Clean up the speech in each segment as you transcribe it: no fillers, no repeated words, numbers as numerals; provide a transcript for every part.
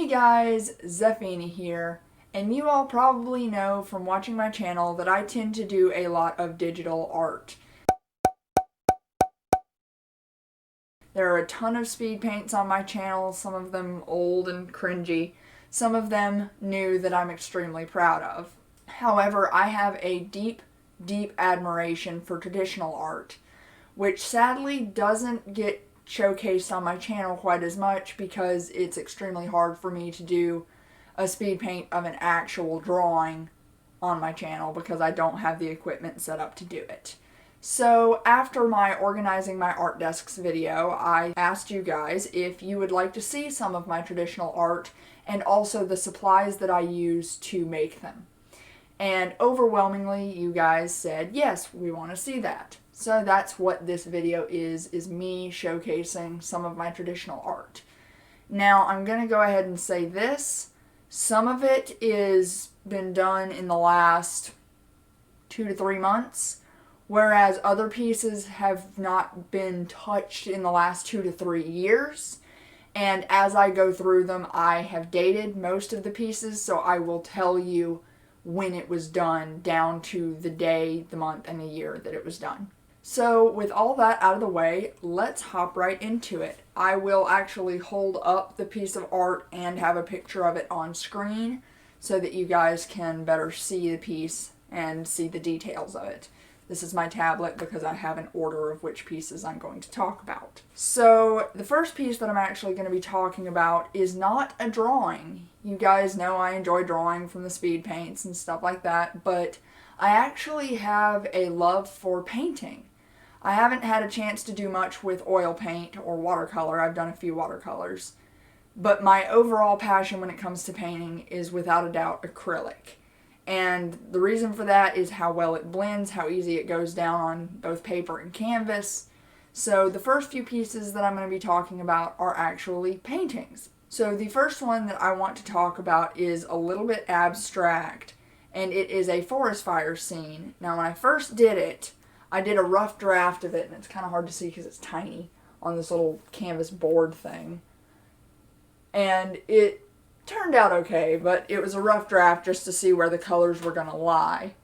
Hey guys, Zephina here, and you all probably know from watching my channel that I tend to do a lot of digital art. There are a ton of speed paints on my channel, some of them old and cringy, some of them new that I'm extremely proud of. However, I have a deep admiration for traditional art, which sadly doesn't get showcased on my channel quite as much because it's extremely hard for me to do a speed paint of an actual drawing on my channel because I don't have the equipment set up to do it. So after my organizing my art desks video, I asked you guys if you would like to see some of my traditional art and also the supplies that I use to make them. And overwhelmingly you guys said, yes, we want to see that. So that's what this video is me showcasing some of my traditional art. Now I'm going to go ahead and say this. Some of it is been done in the last 2 to 3 months, whereas other pieces have not been touched in the last 2 to 3 years. And as I go through them, I have dated most of the pieces, so I will tell you when it was done down to the day, the month, and the year that it was done. So with all that out of the way, let's hop right into it. I will actually hold up the piece of art and have a picture of it on screen so that you guys can better see the piece and see the details of it. This is my tablet because I have an order of which pieces I'm going to talk about. So the first piece that I'm actually going to be talking about is not a drawing. You guys know I enjoy drawing from the speed paints and stuff like that, but I actually have a love for painting. I haven't had a chance to do much with oil paint or watercolor. I've done a few watercolors. But my overall passion when it comes to painting is without a doubt acrylic. And the reason for that is how well it blends, how easy it goes down on both paper and canvas. So the first few pieces that I'm going to be talking about are actually paintings. So the first one that I want to talk about is a little bit abstract, and it is a forest fire scene. Now when I first did it, I did a rough draft of it, and it's kind of hard to see because it's tiny on this little canvas board thing. And it turned out okay, but it was a rough draft just to see where the colors were going to lie.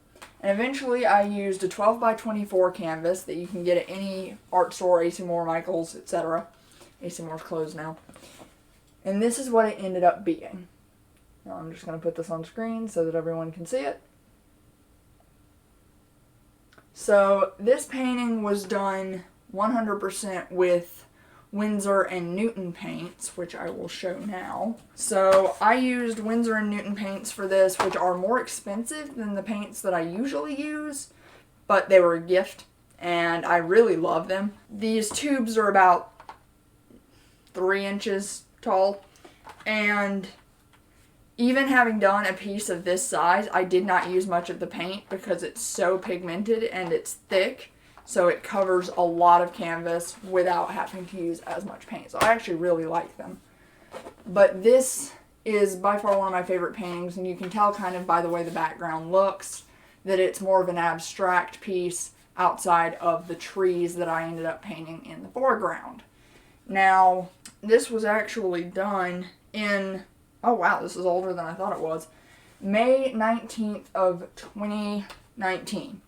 And eventually I used a 12 by 24 canvas that you can get at any art store, AC Moore, Michaels, etc. AC Moore's closed now. And this is what it ended up being. Now I'm just going to put this on screen so that everyone can see it. So this painting was done 100% with Winsor and Newton paints, which I will show now. So I used Winsor and Newton paints for this, which are more expensive than the paints that I usually use, but they were a gift, and I really love them. These tubes are about 3 inches tall, and even having done a piece of this size, I did not use much of the paint because it's so pigmented and it's thick. So it covers a lot of canvas without having to use as much paint. So I actually really like them. But this is by far one of my favorite paintings, and you can tell kind of by the way the background looks that it's more of an abstract piece outside of the trees that I ended up painting in the foreground. Now, this was actually done in, oh wow, this is older than I thought it was, May 19th of 2019.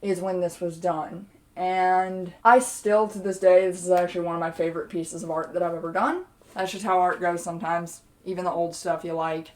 Is when this was done. And I still, to this day, this is actually one of my favorite pieces of art that I've ever done. That's just how art goes sometimes. Even the old stuff you like.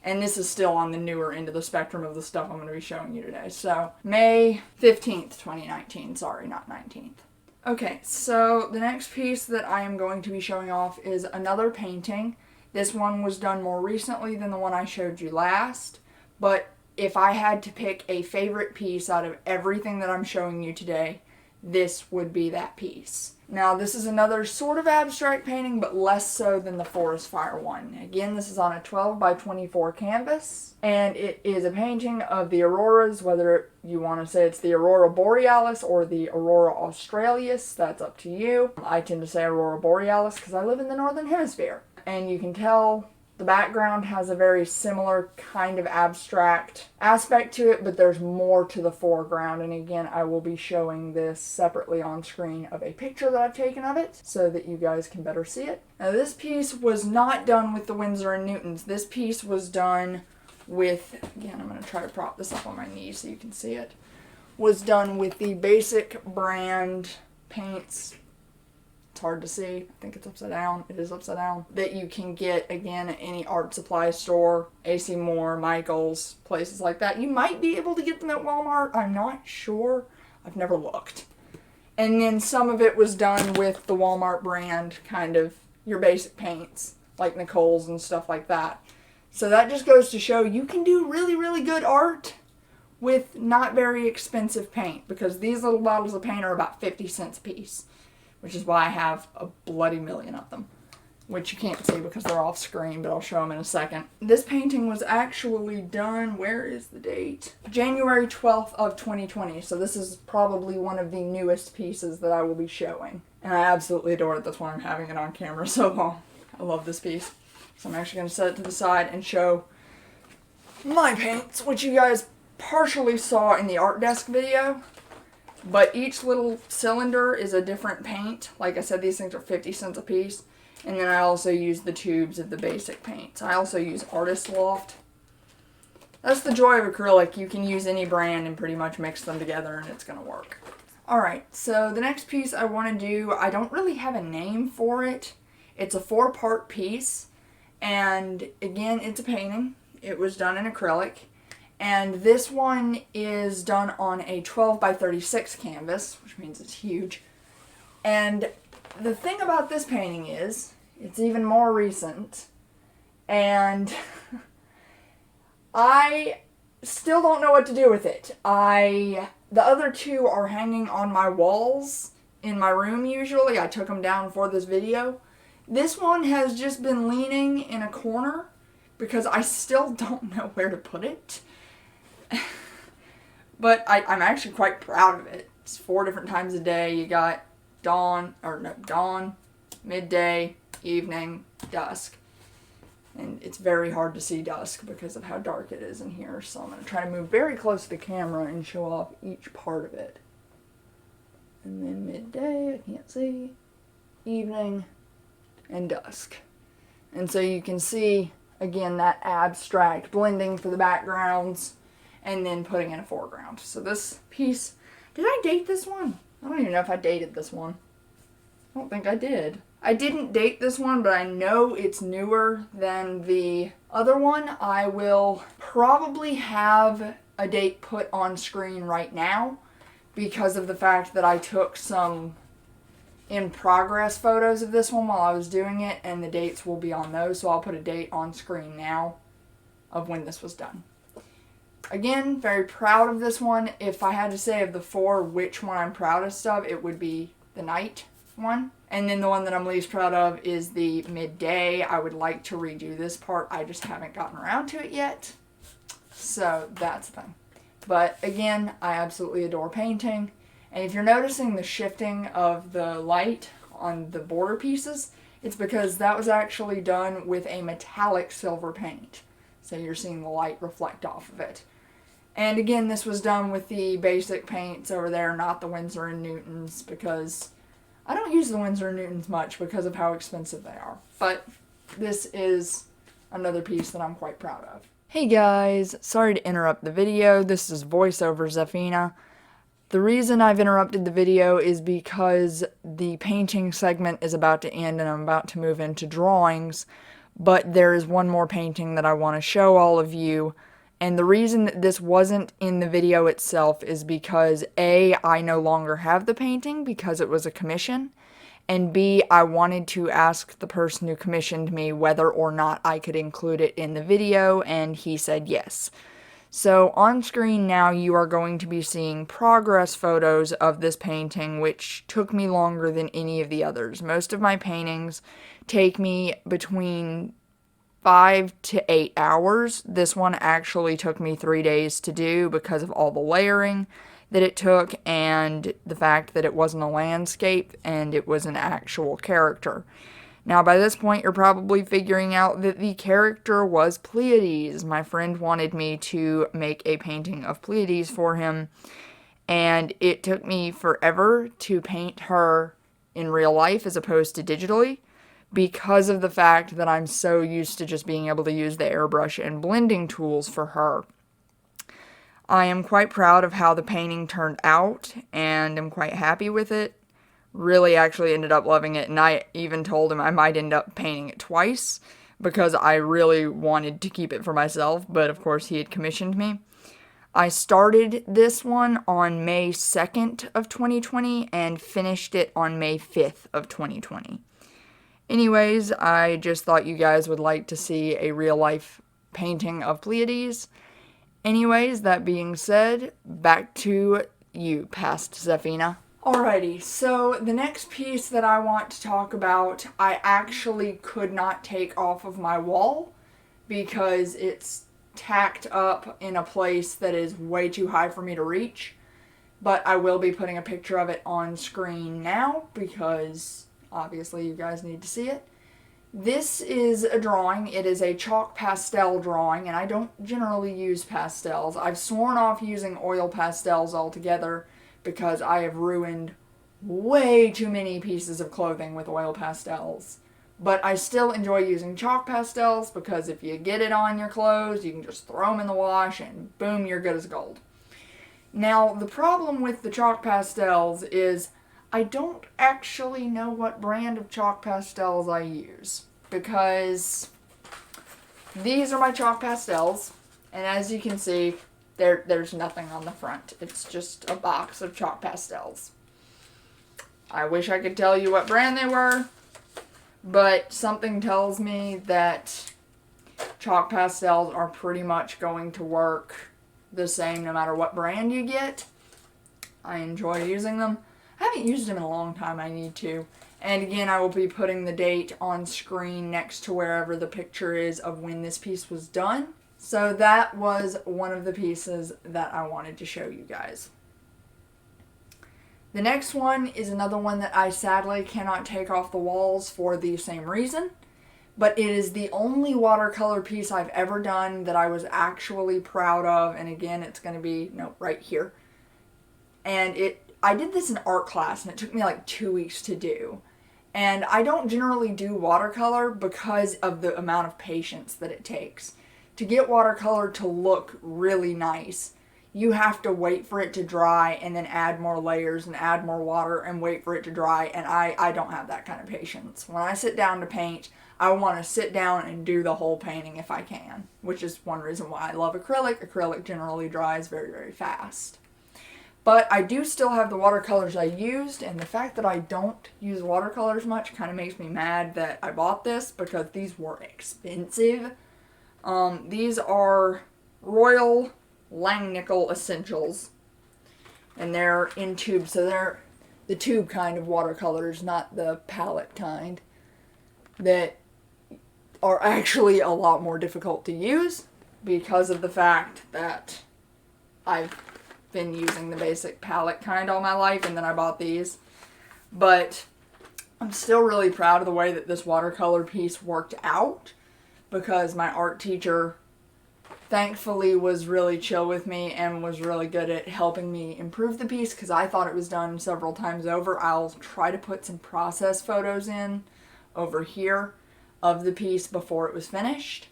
And this is still on the newer end of the spectrum of the stuff I'm going to be showing you today. So, May 15th, 2019. Sorry, not 19th. Okay, so the next piece that I am going to be showing off is another painting. This one was done more recently than the one I showed you last. But if I had to pick a favorite piece out of everything that I'm showing you today, this would be that piece. Now, this is another sort of abstract painting, but less so than the forest fire one. Again, this is on a 12 by 24 canvas, and it is a painting of the auroras, whether you want to say it's the aurora borealis or the aurora australis, that's up to you. I tend to say aurora borealis because I live in the northern hemisphere, and you can tell The background has a very similar kind of abstract aspect to it, but there's more to the foreground. And again, I will be showing this separately on screen of a picture that I've taken of it so that you guys can better see it. Now, this piece was not done with the Winsor & Newtons. This piece was done with, again, I'm going to try to prop this up on my knee so you can see it, was done with the Basic brand paints. It's hard to see. I think it's upside down. It is upside down. That you can get, again, at any art supply store, AC Moore, Michaels, places like that. You might be able to get them at Walmart. I'm not sure. I've never looked. And then some of it was done with the Walmart brand, kind of your basic paints, like Nicole's and stuff like that. So that just goes to show you can do really, really good art with not very expensive paint, because these little bottles of paint are about 50 cents a piece, which is why I have a bloody million of them, which you can't see because they're off screen, but I'll show them in a second. This painting was actually done, where is the date? January 12th of 2020, so this is probably one of the newest pieces that I will be showing. And I absolutely adore it, that's why I'm having it on camera so long. I love this piece. So I'm actually going to set it to the side and show my paints, which you guys partially saw in the art desk video. But each little cylinder is a different paint. Like I said, these things are 50 cents a piece. And then I also use the tubes of the basic paints. I also use Artist Loft. That's the joy of acrylic. You can use any brand and pretty much mix them together and it's going to work. Alright, so the next piece I want to do, I don't really have a name for it. It's a 4-part piece. And again, it's a painting. It was done in acrylic. And this one is done on a 12 by 36 canvas, which means it's huge. And the thing about this painting is, it's even more recent. And I still don't know what to do with it. The other two are hanging on my walls in my room usually. I took them down for this video. This one has just been leaning in a corner because I still don't know where to put it. But I'm actually quite proud of it. It's 4 different times a day. You got dawn, midday, evening, dusk. And it's very hard to see dusk because of how dark it is in here. So I'm going to try to move very close to the camera and show off each part of it. And then midday, I can't see. Evening, and dusk. And so you can see, again, that abstract blending for the backgrounds and then putting in a foreground. So this piece, did I date this one? I don't even know if I dated this one. I don't think I did. I didn't date this one, but I know it's newer than the other one. I will probably have a date put on screen right now because of the fact that I took some in progress photos of this one while I was doing it, and the dates will be on those, so I'll put a date on screen now of when this was done. Again, very proud of this one. If I had to say of the 4 which one I'm proudest of, it would be the night one. And then the one that I'm least proud of is the midday. I would like to redo this part. I just haven't gotten around to it yet. So that's the thing. But again, I absolutely adore painting. And if you're noticing the shifting of the light on the border pieces, it's because that was actually done with a metallic silver paint. So you're seeing the light reflect off of it. And again, this was done with the basic paints over there, not the Winsor & Newtons, because I don't use the Winsor & Newtons much because of how expensive they are. But this is another piece that I'm quite proud of. Hey guys, sorry to interrupt the video. This is VoiceOver Zafina. The reason I've interrupted the video is because the painting segment is about to end and I'm about to move into drawings, but there is one more painting that I want to show all of you. And the reason that this wasn't in the video itself is because A, I no longer have the painting because it was a commission, and B, I wanted to ask the person who commissioned me whether or not I could include it in the video, and he said yes. So on screen now you are going to be seeing progress photos of this painting, which took me longer than any of the others. Most of my paintings take me between 5 to 8 hours. This one actually took me 3 days to do because of all the layering that it took and the fact that it wasn't a landscape and it was an actual character. Now, by this point, you're probably figuring out that the character was Pleiades. My friend wanted me to make a painting of Pleiades for him, and it took me forever to paint her in real life as opposed to digitally because of the fact that I'm so used to just being able to use the airbrush and blending tools for her. I am quite proud of how the painting turned out, and I'm quite happy with it. Really actually ended up loving it, and I even told him I might end up painting it twice because I really wanted to keep it for myself, but of course he had commissioned me. I started this one on May 2nd of 2020 and finished it on May 5th of 2020. Anyways, I just thought you guys would like to see a real life painting of Pleiades. Anyways, that being said, back to you, Past Zephina. Alrighty, so the next piece that I want to talk about, I actually could not take off of my wall because it's tacked up in a place that is way too high for me to reach. But I will be putting a picture of it on screen now because obviously you guys need to see it. This is a drawing. It is a chalk pastel drawing, and I don't generally use pastels. I've sworn off using oil pastels altogether because I have ruined way too many pieces of clothing with oil pastels. But I still enjoy using chalk pastels because if you get it on your clothes, you can just throw them in the wash and boom, you're good as gold. Now, the problem with the chalk pastels is I don't actually know what brand of chalk pastels I use because these are my chalk pastels, and as you can see, there's nothing on the front. It's just a box of chalk pastels. I wish I could tell you what brand they were, but something tells me that chalk pastels are pretty much going to work the same no matter what brand you get. I enjoy using them. I haven't used them in a long time. I need to. And again, I will be putting the date on screen next to wherever the picture is of when this piece was done. So that was one of the pieces that I wanted to show you guys. The next one is another one that I sadly cannot take off the walls for the same reason. But it is the only watercolor piece I've ever done that I was actually proud of. And again, it's going to be, right here. And I did this in art class, and it took me like 2 weeks to do. And I don't generally do watercolor because of the amount of patience that it takes. To get watercolor to look really nice, you have to wait for it to dry and then add more layers and add more water and wait for it to dry. And I don't have that kind of patience. When I sit down to paint, I want to sit down and do the whole painting if I can, which is one reason why I love acrylic. Acrylic generally dries very, very fast. But I do still have the watercolors I used, and the fact that I don't use watercolors much kind of makes me mad that I bought this because these were expensive. These are Royal Langnickel Essentials, and they're in tubes, so they're the tube kind of watercolors, not the palette kind, that are actually a lot more difficult to use because of the fact that I've been using the basic palette kind all my life, and then I bought these. But I'm still really proud of the way that this watercolor piece worked out because my art teacher thankfully was really chill with me and was really good at helping me improve the piece because I thought it was done several times over. I'll try to put some process photos in over here of the piece before it was finished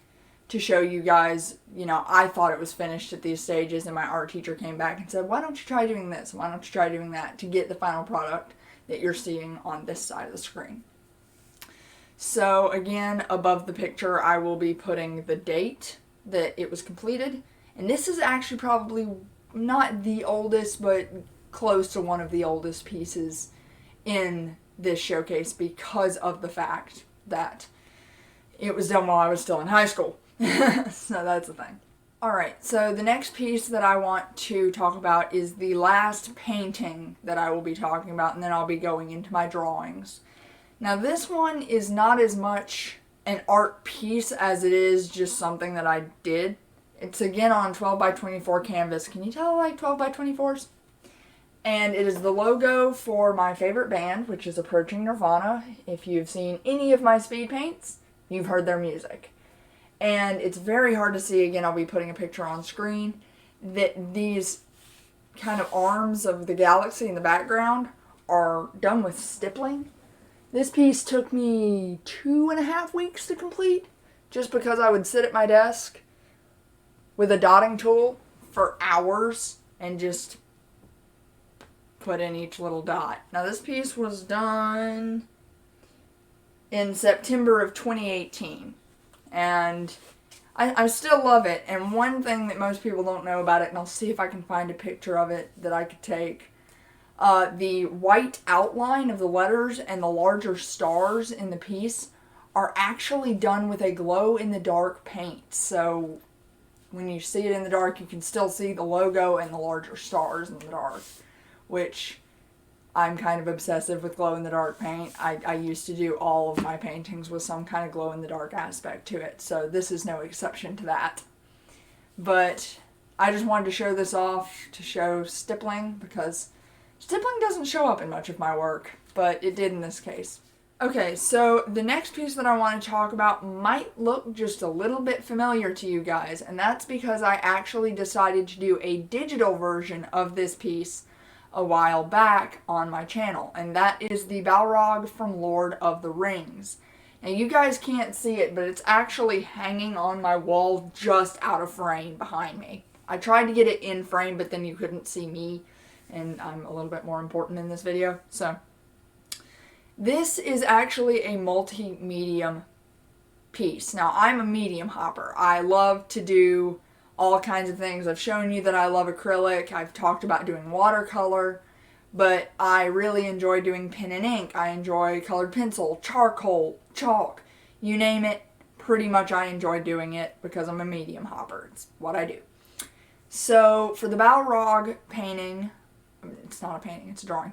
to show you guys, I thought it was finished at these stages, and my art teacher came back and said, why don't you try doing this? Why don't you try doing that to get the final product that you're seeing on this side of the screen? So again, above the picture, I will be putting the date that it was completed. And this is actually probably not the oldest, but close to one of the oldest pieces in this showcase because of the fact that it was done while I was still in high school. So that's the thing. Alright, so the next piece that I want to talk about is the last painting that I will be talking about, and then I'll be going into my drawings. Now this one is not as much an art piece as it is just something that I did. It's again on 12 by 24 canvas. Can you tell I like 12 by 24s? And it is the logo for my favorite band, which is Approaching Nirvana. If you've seen any of my speed paints, you've heard their music. And it's very hard to see, again, I'll be putting a picture on screen, that these kind of arms of the galaxy in the background are done with stippling. This piece took me 2.5 weeks to complete, just because I would sit at my desk with a dotting tool for hours and just put in each little dot. Now this piece was done in September of 2018, and I still love it. And one thing that most people don't know about it, and I'll see if I can find a picture of it that I could take, the white outline of the letters and the larger stars in the piece are actually done with a glow-in-the-dark paint. So when you see it in the dark, you can still see the logo and the larger stars in the dark, which I'm kind of obsessive with glow-in-the-dark paint. I used to do all of my paintings with some kind of glow-in-the-dark aspect to it, so this is no exception to that. But I just wanted to show this off to show stippling, because stippling doesn't show up in much of my work, but it did in this case. Okay, so the next piece that I want to talk about might look just a little bit familiar to you guys, and that's because I actually decided to do a digital version of this piece a while back on my channel, and that is the Balrog from Lord of the Rings. Now you guys can't see it, but it's actually hanging on my wall just out of frame behind me. I tried to get it in frame, but then you couldn't see me, and I'm a little bit more important in this video, so. This is actually a multi-medium piece. Now, I'm a medium hopper. I love to do all kinds of things. I've shown you that I love acrylic. I've talked about doing watercolor, but I really enjoy doing pen and ink. I enjoy colored pencil, charcoal, chalk, you name it. Pretty much I enjoy doing it because I'm a medium hopper. It's what I do. So, for the Balrog painting, it's not a painting, it's a drawing.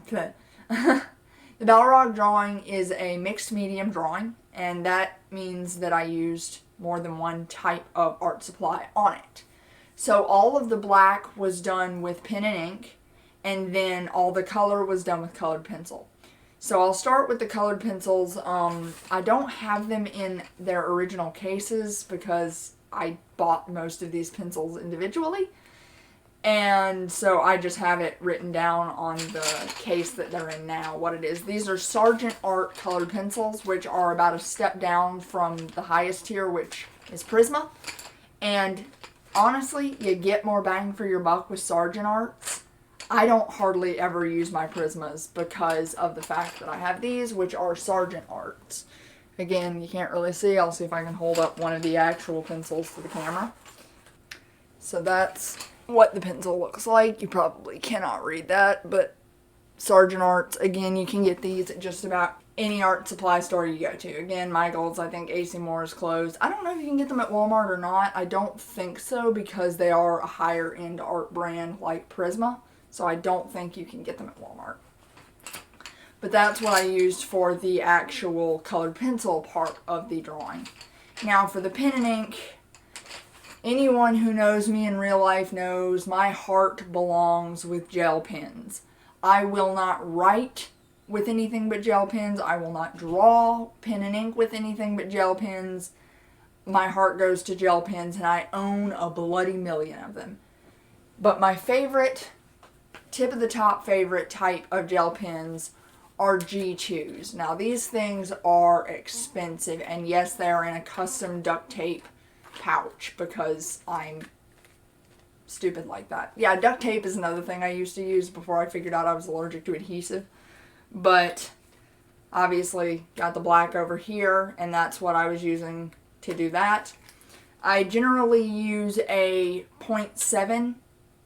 The Balrog drawing is a mixed medium drawing, and that means that I used more than one type of art supply on it. So all of the black was done with pen and ink, and then all the color was done with colored pencil. So I'll start with the colored pencils. I don't have them in their original cases because I bought most of these pencils individually. And so I just have it written down on the case that they're in now, what it is. These are Sargent Art colored pencils, which are about a step down from the highest tier, which is Prisma. And honestly, you get more bang for your buck with Sargent Arts. I don't hardly ever use my Prismas because of the fact that I have these, which are Sargent Arts. Again, you can't really see. I'll see if I can hold up one of the actual pencils to the camera. So that's what the pencil looks like. You probably cannot read that, but Sargent Arts, again, you can get these at just about any art supply store you go to. Again, Michael's, I think AC Moore is closed. I don't know if you can get them at Walmart or not. I don't think so because they are a higher end art brand like Prisma, so I don't think you can get them at Walmart. But that's what I used for the actual colored pencil part of the drawing. Now for the pen and ink, anyone who knows me in real life knows my heart belongs with gel pens. I will not write with anything but gel pens. I will not draw pen and ink with anything but gel pens. My heart goes to gel pens, and I own a bloody million of them. But my favorite, tip of the top favorite type of gel pens are G2s. Now these things are expensive, and yes, they are in a custom duct tape pouch because I'm stupid like that. Yeah, duct tape is another thing I used to use before I figured out I was allergic to adhesive. But obviously got the black over here, and that's what I was using to do that. I generally use a 0.7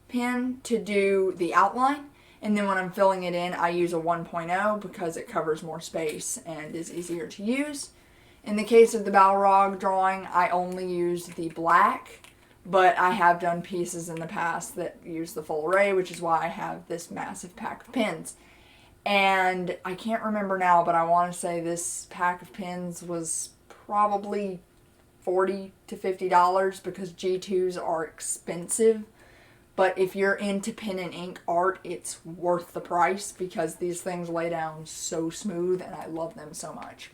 pen to do the outline, and then when I'm filling it in I use a 1.0 because it covers more space and is easier to use. In the case of the Balrog drawing, I only used the black, but I have done pieces in the past that use the full array, which is why I have this massive pack of pens. And I can't remember now, but I want to say this pack of pens was probably $40 to $50 because G2s are expensive But if you're into pen and ink art, it's worth the price because these things lay down so smooth and I love them so much.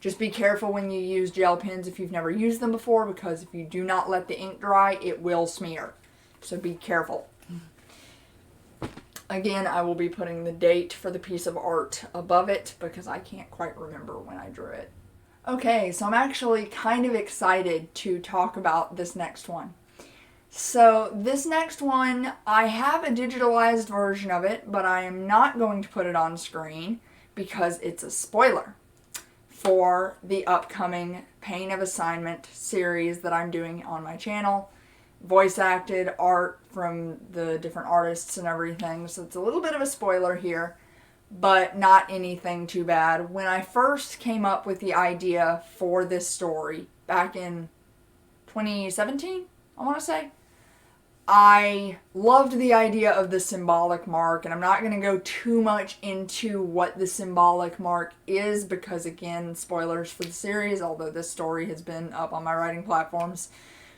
Just be careful when you use gel pens if you've never used them before, because if you do not let the ink dry, it will smear. So be careful. Again, I will be putting the date for the piece of art above it because I can't quite remember when I drew it. Okay, so I'm actually kind of excited to talk about this next one. So this next one, I have a digitalized version of it, but I am not going to put it on screen because it's a spoiler for the upcoming Pain of Assignment series that I'm doing on my channel. Voice acted art from the different artists and everything, so it's a little bit of a spoiler here, but not anything too bad. When I first came up with the idea for this story back in 2017, I want to say, I loved the idea of the symbolic mark, and I'm not going to go too much into what the symbolic mark is because, again, spoilers for the series, although this story has been up on my writing platforms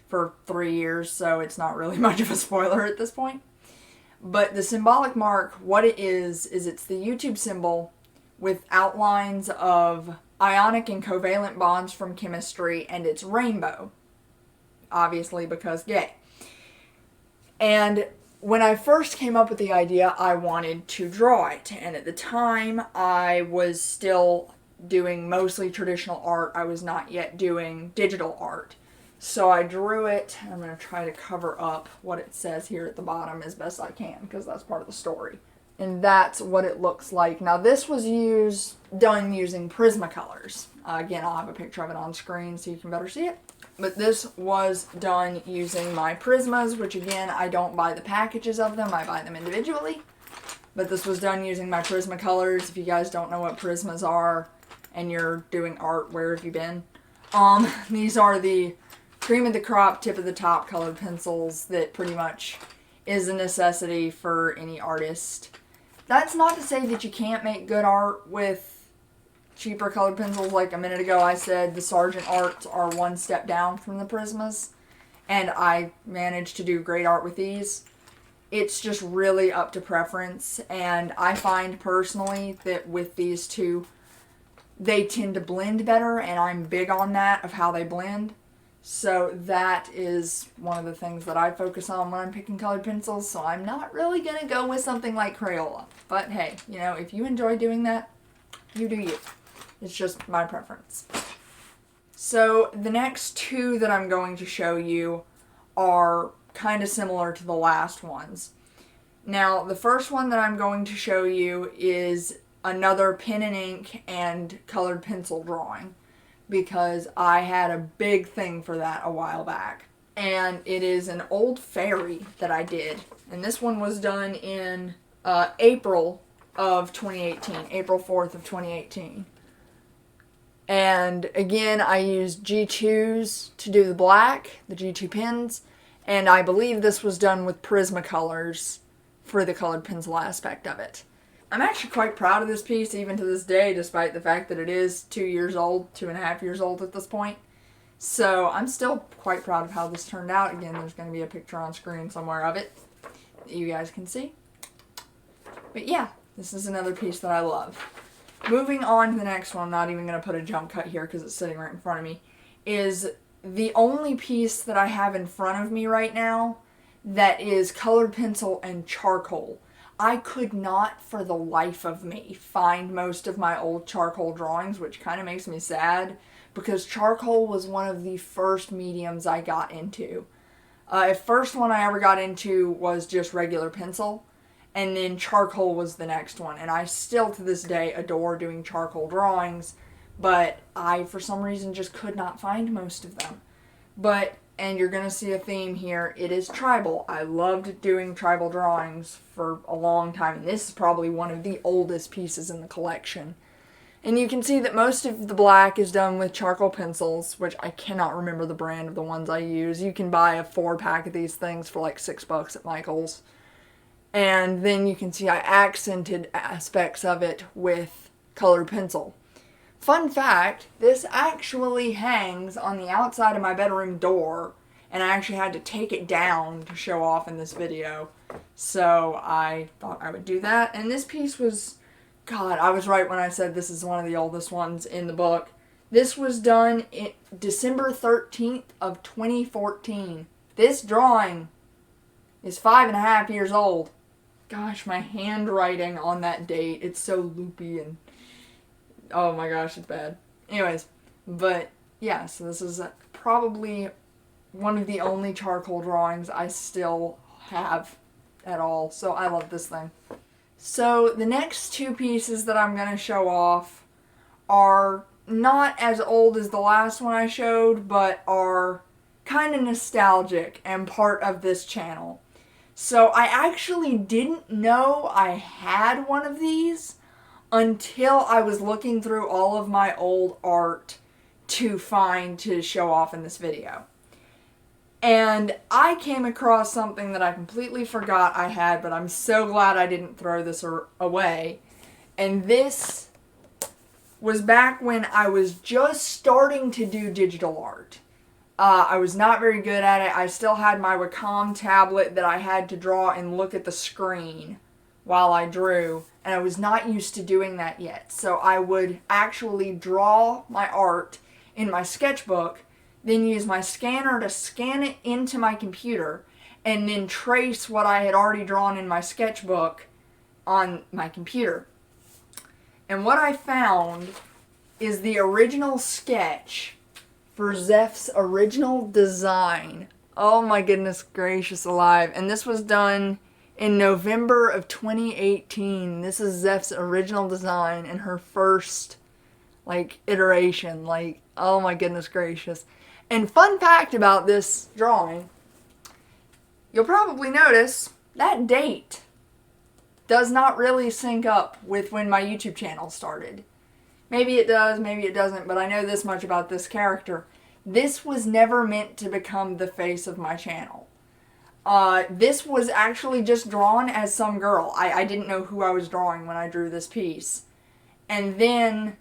for 3 years, so it's not really much of a spoiler at this point. But the symbolic mark, what it is it's the YouTube symbol with outlines of ionic and covalent bonds from chemistry, and it's rainbow, obviously because gay. And when I first came up with the idea, I wanted to draw it. And at the time, I was still doing mostly traditional art. I was not yet doing digital art. So I drew it. I'm going to try to cover up what it says here at the bottom as best I can because that's part of the story. And that's what it looks like. Now this was done using Prismacolors. Again, I'll have a picture of it on screen so you can better see it. But this was done using my Prismas, which again, I don't buy the packages of them, I buy them individually. But this was done using my Prismacolors. If you guys don't know what Prismas are and you're doing art, where have you been? These are the cream of the crop, tip of the top colored pencils that pretty much is a necessity for any artist. That's not to say that you can't make good art with cheaper colored pencils. Like a minute ago I said the Sargent Arts are one step down from the Prismas, and I managed to do great art with these. It's just really up to preference, and I find personally that with these two, they tend to blend better, and I'm big on that, of how they blend. So that is one of the things that I focus on when I'm picking colored pencils, so I'm not really going to go with something like Crayola. But hey, you know, if you enjoy doing that, you do you. It's just my preference. So the next two that I'm going to show you are kind of similar to the last ones. Now, the first one that I'm going to show you is another pen and ink and colored pencil drawing, because I had a big thing for that a while back. And it is an old fairy that I did. And this one was done in April of 2018, April 4th of 2018. And again, I used G2s to do the black, the G2 pens, and I believe this was done with Prismacolors for the colored pencil aspect of it. I'm actually quite proud of this piece even to this day, despite the fact that it is 2 years old, 2.5 years old at this point. So I'm still quite proud of how this turned out. Again, there's going to be a picture on screen somewhere of it that you guys can see. But yeah, this is another piece that I love. Moving on to the next one, I'm not even going to put a jump cut here because it's sitting right in front of me, is the only piece that I have in front of me right now that is colored pencil and charcoal. I could not for the life of me find most of my old charcoal drawings, which kind of makes me sad because charcoal was one of the first mediums I got into. First one I ever got into was just regular pencil, and then charcoal was the next one. And I still to this day adore doing charcoal drawings, but I for some reason just could not find most of them. And you're going to see a theme here, it is tribal. I loved doing tribal drawings for a long time, and this is probably one of the oldest pieces in the collection. And you can see that most of the black is done with charcoal pencils, which I cannot remember the brand of the ones I use. You can buy a 4-pack of these things for like $6 at Michael's. And then you can see I accented aspects of it with colored pencil. Fun fact, this actually hangs on the outside of my bedroom door, and I actually had to take it down to show off in this video. So I thought I would do that, and this piece was, God, I was right when I said this is one of the oldest ones in the book. This was done in December 13th of 2014. This drawing is 5.5 years old. Gosh, my handwriting on that date, it's so loopy and, oh my gosh, it's bad. Anyways, but yeah, so this is probably one of the only charcoal drawings I still have at all, so I love this thing. So the next two pieces that I'm going to show off are not as old as the last one I showed, but are kind of nostalgic and part of this channel. So I actually didn't know I had one of these until I was looking through all of my old art to show off in this video. And I came across something that I completely forgot I had, but I'm so glad I didn't throw this away. And this was back when I was just starting to do digital art. I was not very good at it. I still had my Wacom tablet that I had to draw and look at the screen while I drew, and I was not used to doing that yet. So I would actually draw my art in my sketchbook, then use my scanner to scan it into my computer, and then trace what I had already drawn in my sketchbook on my computer. And what I found is the original sketch for Zeph's original design. Oh my goodness gracious alive. And this was done in November of 2018. This is Zeph's original design and her first, iteration. Oh my goodness gracious. And fun fact about this drawing, you'll probably notice that date does not really sync up with when my YouTube channel started. Maybe it does, maybe it doesn't, but I know this much about this character. This was never meant to become the face of my channel. This was actually just drawn as some girl. I didn't know who I was drawing when I drew this piece. And then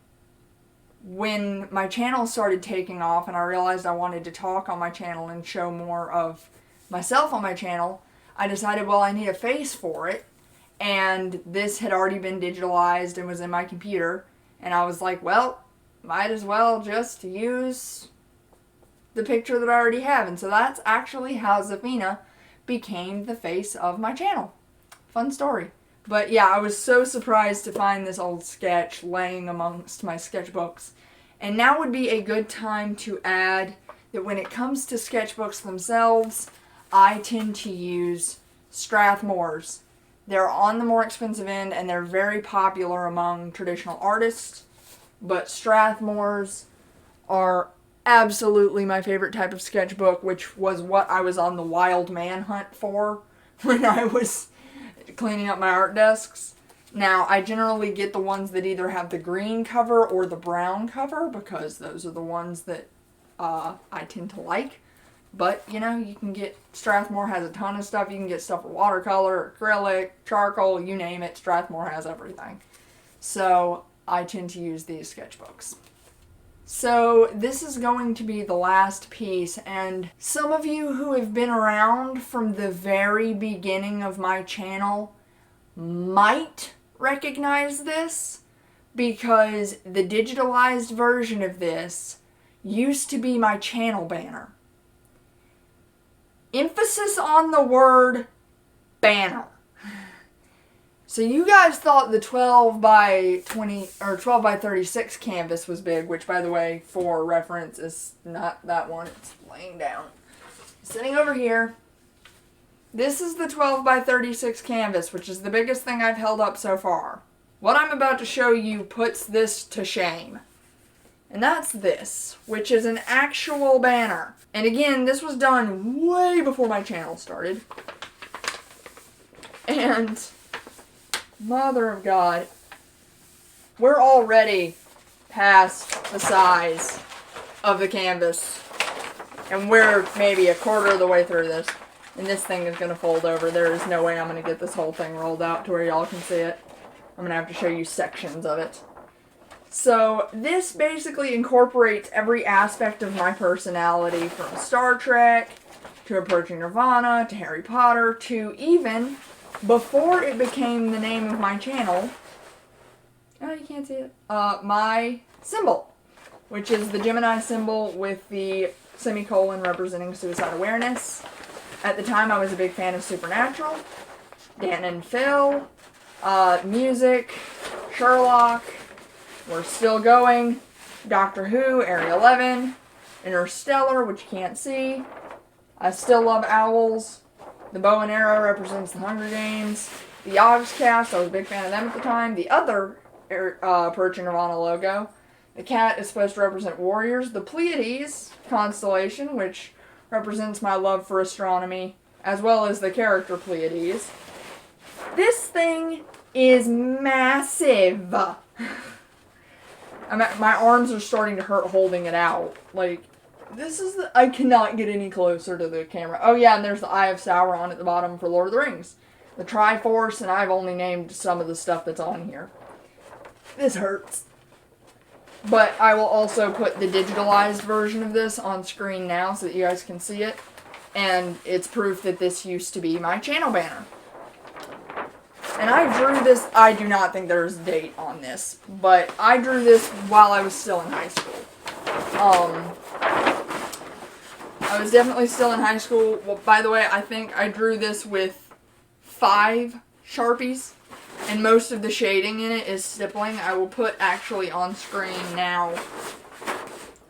when my channel started taking off and I realized I wanted to talk on my channel and show more of myself on my channel, I decided, well, I need a face for it. And this had already been digitalized and was in my computer. And I was like, well, might as well just use the picture that I already have. And so that's actually how Zephina became the face of my channel. Fun story. But yeah, I was so surprised to find this old sketch laying amongst my sketchbooks. And now would be a good time to add that when it comes to sketchbooks themselves, I tend to use Strathmore's. They're on the more expensive end and they're very popular among traditional artists. But Strathmore's are absolutely my favorite type of sketchbook, which was what I was on the wild man hunt for when I was cleaning up my art desks. Now, I generally get the ones that either have the green cover or the brown cover because those are the ones that I tend to like. But, you know, you can get, Strathmore has a ton of stuff. You can get stuff for watercolor, acrylic, charcoal, you name it. Strathmore has everything. So, I tend to use these sketchbooks. So, this is going to be the last piece, and some of you who have been around from the very beginning of my channel might recognize this, because the digitalized version of this used to be my channel banner. Emphasis on the word banner. So you guys thought the 12 by 20 or 12 by 36 canvas was big, which by the way, for reference, is not that one. It's laying down. Sitting over here. This is the 12 by 36 canvas, which is the biggest thing I've held up so far. What I'm about to show you puts this to shame. And that's this, which is an actual banner. And again, this was done way before my channel started. And, mother of God, we're already past the size of the canvas. And we're maybe a quarter of the way through this. And this thing is going to fold over. There is no way I'm going to get this whole thing rolled out to where y'all can see it. I'm going to have to show you sections of it. So, this basically incorporates every aspect of my personality, from Star Trek to Approaching Nirvana, to Harry Potter, to even, before it became the name of my channel, oh, you can't see it, my symbol, which is the Gemini symbol with the semicolon representing suicide awareness. At the time, I was a big fan of Supernatural, Dan and Phil, music, Sherlock, we're still going, Doctor Who, Area 11, Interstellar, which you can't see. I still love owls. The bow and arrow represents the Hunger Games. The Yogscast, I was a big fan of them at the time. The other Approaching Nirvana logo. The cat is supposed to represent warriors. The Pleiades constellation, which represents my love for astronomy, as well as the character Pleiades. This thing is massive. My arms are starting to hurt holding it out. Like, this is I cannot get any closer to the camera. Oh yeah, and there's the Eye of Sauron at the bottom for Lord of the Rings. The Triforce, and I've only named some of the stuff that's on here. This hurts. But I will also put the digitalized version of this on screen now so that you guys can see it. And it's proof that this used to be my channel banner. And I drew this, I do not think there's a date on this, but I drew this while I was still in high school. I was definitely still in high school. Well, by the way, I think I drew this with 5 Sharpies, and most of the shading in it is stippling. I will put actually on screen now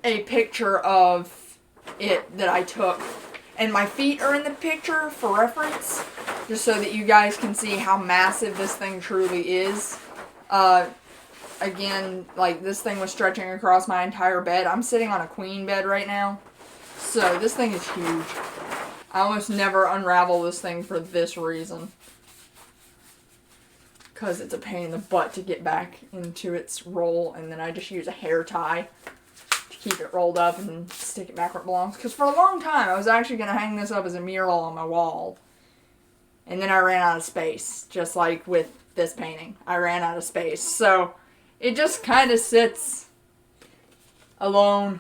a picture of it that I took. And my feet are in the picture for reference, just so that you guys can see how massive this thing truly is. Again, like, this thing was stretching across my entire bed. I'm sitting on a queen bed right now, so this thing is huge. I almost never unravel this thing for this reason, because it's a pain in the butt to get back into its roll, and then I just use a hair tie to keep it rolled up and stick it back where it belongs. Because for a long time, I was actually going to hang this up as a mural on my wall. And then I ran out of space, just like with this painting. I ran out of space. So it just kind of sits alone.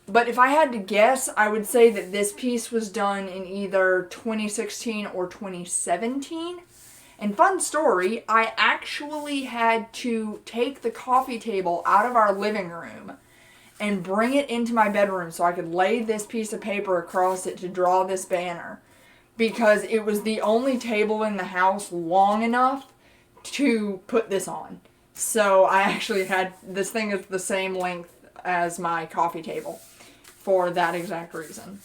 But if I had to guess, I would say that this piece was done in either 2016 or 2017. And fun story, I actually had to take the coffee table out of our living room and bring it into my bedroom so I could lay this piece of paper across it to draw this banner. Because it was the only table in the house long enough to put this on. So I actually had, this thing is the same length as my coffee table for that exact reason.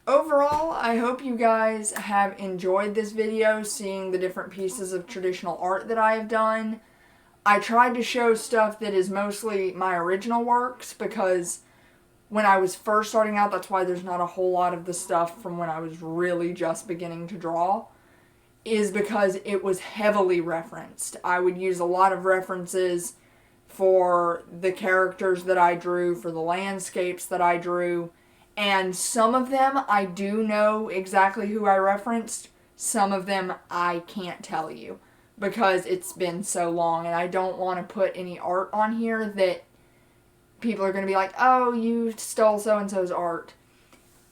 Overall, I hope you guys have enjoyed this video, seeing the different pieces of traditional art that I have done. I tried to show stuff that is mostly my original works, because when I was first starting out, that's why there's not a whole lot of the stuff from when I was really just beginning to draw, is because it was heavily referenced. I would use a lot of references for the characters that I drew, for the landscapes that I drew, and some of them I do know exactly who I referenced, some of them I can't tell you, because it's been so long, and I don't want to put any art on here that people are going to be like, oh, you stole so-and-so's art.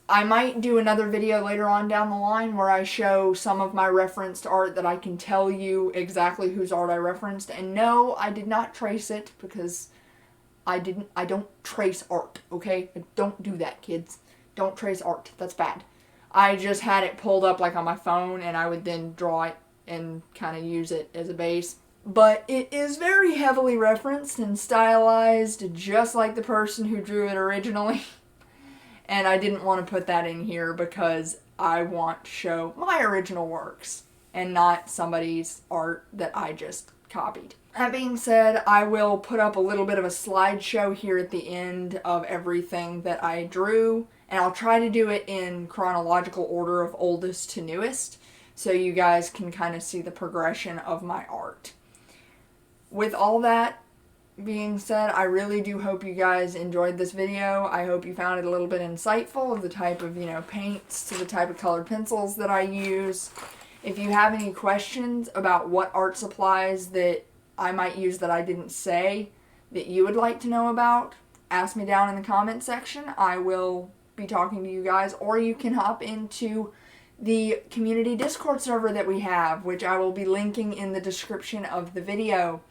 I might do another video later on down the line where I show some of my referenced art that I can tell you exactly whose art I referenced. And no, I did not trace it, because I don't trace art, okay? Don't do that, kids. Don't trace art. That's bad. I just had it pulled up like on my phone, and I would then draw it and kind of use it as a base. But it is very heavily referenced and stylized, just like the person who drew it originally. And I didn't want to put that in here because I want to show my original works and not somebody's art that I just copied. That being said, I will put up a little bit of a slideshow here at the end of everything that I drew. And I'll try to do it in chronological order of oldest to newest, so you guys can kind of see the progression of my art. With all that being said, I really do hope you guys enjoyed this video. I hope you found it a little bit insightful of the type of, paints to the type of colored pencils that I use. If you have any questions about what art supplies that I might use that I didn't say that you would like to know about, ask me down in the comment section. I will be talking to you guys, or you can hop into the community Discord server that we have, which I will be linking in the description of the video.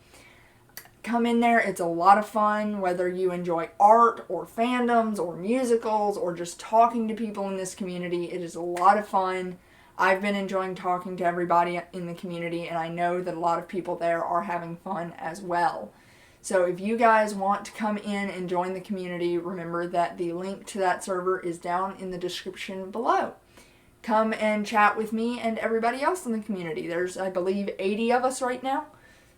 Come in there. It's a lot of fun, whether you enjoy art or fandoms or musicals or just talking to people in this community. It is a lot of fun. I've been enjoying talking to everybody in the community, and I know that a lot of people there are having fun as well. So if you guys want to come in and join the community, remember that the link to that server is down in the description below. Come and chat with me and everybody else in the community. There's, I believe, 80 of us right now.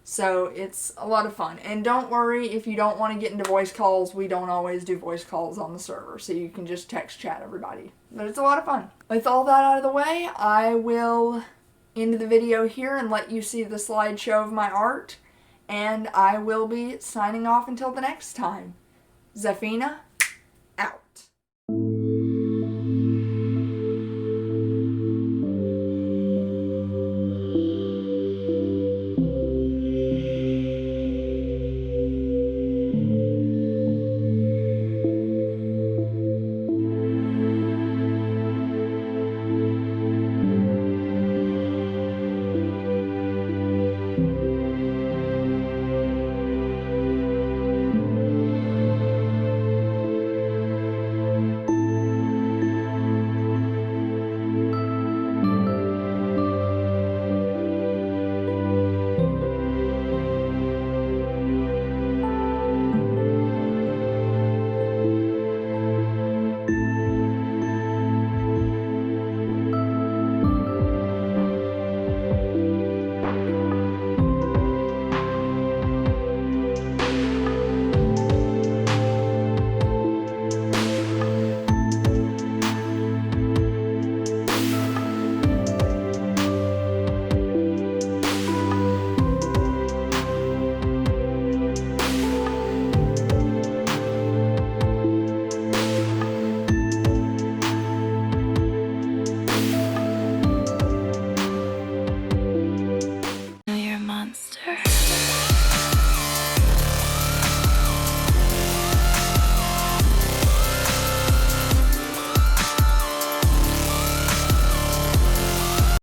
So it's a lot of fun. And don't worry if you don't want to get into voice calls. We don't always do voice calls on the server, so you can just text chat everybody. But it's a lot of fun. With all that out of the way, I will end the video here and let you see the slideshow of my art. And I will be signing off until the next time. Zafina, out. You're a monster.